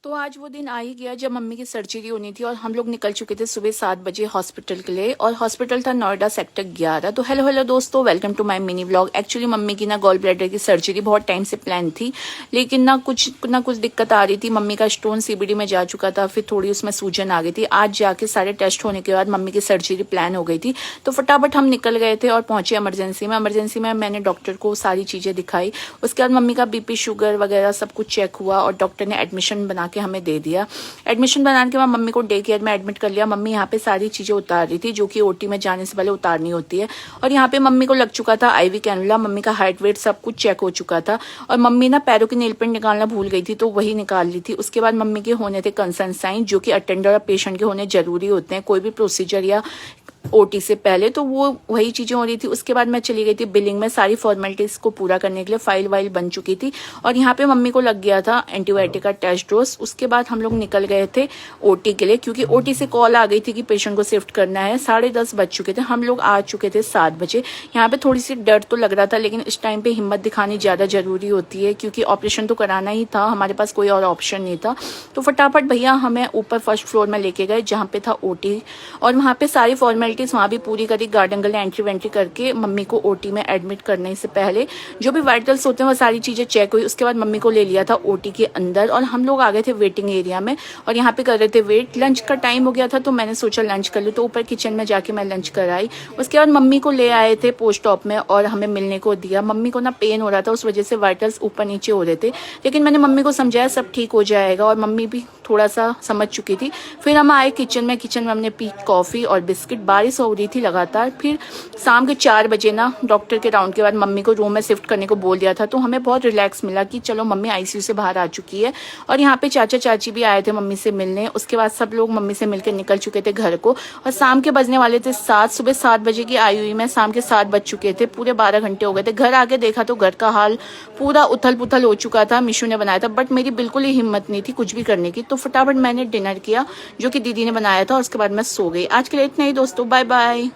तो आज वो दिन आ ही गया जब मम्मी की सर्जरी होनी थी और हम लोग निकल चुके थे सुबह 7 बजे हॉस्पिटल के लिए। और हॉस्पिटल था नोएडा सेक्टर 11। तो हेलो दोस्तों, welcome to my mini vlog. Actually मम्मी की ना गॉल ब्लैडर की सर्जरी बहुत टाइम से प्लान थी, लेकिन ना कुछ दिक्कत आ रही थी। मम्मी का स्टोन सीबीडी में जा चुका था, फिर थोड़ी उसमें सूजन आ गई थी। आज जाके सारे टेस्ट होने के बाद मम्मी की सर्जरी प्लान हो गई थी, तो फटाफट हम निकल गए थे और पहुंचे इमरजेंसी में मैंने डॉक्टर को सारी चीजें दिखाई। उसके बाद मम्मी का बीपी शुगर वगैरह सब कुछ चेक हुआ और डॉक्टर ने एडमिशन बना के हमें दे दिया। एडमिशन बनाने के बाद मम्मी को डे केयर में एडमिट कर लिया। मम्मी यहाँ पे सारी चीजें उतार रही थी जो कि ओटी में जाने से पहले उतारनी होती है। और यहाँ पे मम्मी को लग चुका था आईवी कैनुला। मम्मी का हार्ट वेट सब कुछ चेक हो चुका था और मम्मी ना पैरों की नेल पेंट निकालना भूल गई थी, तो वही निकाल ली थी। उसके बाद मम्मी के होने थे कंसर्न साइन, जो कि अटेंडर और पेशेंट के होने जरूरी होते हैं कोई भी प्रोसीजर या ओटी से पहले, तो वो वही चीजें हो रही थी। उसके बाद मैं चली गई थी बिलिंग में सारी फॉर्मेलिटीज को पूरा करने के लिए। फाइल वाइल बन चुकी थी और यहाँ पे मम्मी को लग गया था एंटीबायोटिक का टेस्ट डोज। उसके बाद हम लोग निकल गए थे ओटी के लिए, क्योंकि ओटी से कॉल आ गई थी कि पेशेंट को शिफ्ट करना है। 10:30 बज चुके थे, हम लोग आ चुके थे 7 बजे। यहाँ पे थोड़ी सी डर तो लग रहा था, लेकिन इस टाइम पे हिम्मत दिखानी ज्यादा जरूरी होती है, क्योंकि ऑपरेशन तो कराना ही था, हमारे पास कोई और ऑप्शन नहीं था। तो फटाफट भैया हमें ऊपर फर्स्ट फ्लोर में लेके गए जहाँ पे था ओटी, और वहाँ पे सारी फॉर्मेलिटीज वहाँ भी पूरी करी। गार्डन गले एंट्री वेंट्री करके मम्मी को ओटी में एडमिट करने से पहले जो भी वाइटल्स होते हैं वो सारी चीजें चेक हुई। उसके बाद मम्मी को ले लिया था ओटी के अंदर और हम लोग आ गए थे वेटिंग एरिया में और यहाँ पे कर रहे थे वेट। लंच का टाइम हो गया था, तो मैंने सोचा लंच कर लूँ, तो ऊपर किचन में जाके मैं लंच कराई। उसके बाद मम्मी को ले आए थे पोस्ट ऑप में और हमें मिलने को दिया। मम्मी को ना पेन हो रहा था, उस वजह से वाइटल्स ऊपर नीचे हो रहे थे, लेकिन मैंने मम्मी को समझाया सब ठीक हो जाएगा और मम्मी भी थोड़ा सा समझ चुकी थी। फिर हम आए किचन में हमने पी कॉफी और बिस्किट। बारिश हो रही थी लगातार। फिर शाम के 4 बजे ना डॉक्टर के राउंड के बाद मम्मी को रूम में शिफ्ट करने को बोल दिया था, तो हमें बहुत रिलैक्स मिला कि चलो मम्मी आईसीयू से बाहर आ चुकी है। और यहाँ पे चाचा चाची भी आए थे मम्मी से मिलने। उसके बाद सब लोग मम्मी से मिलकर निकल चुके थे घर को और शाम के बजने वाले थे 7। सुबह 7 बजे की आई हुई मैं, शाम के 7 बज चुके थे, पूरे 12 घंटे हो गए थे। घर आके देखा तो घर का हाल पूरा उथल पुथल हो चुका था। मिशू ने बनाया था, बट मेरी बिल्कुल ही हिम्मत नहीं थी कुछ भी करने की, तो फटाफट मैंने डिनर किया जो कि दीदी ने बनाया था और उसके बाद मैं सो गई। आज के लिए इतना ही दोस्तों, बाय बाय।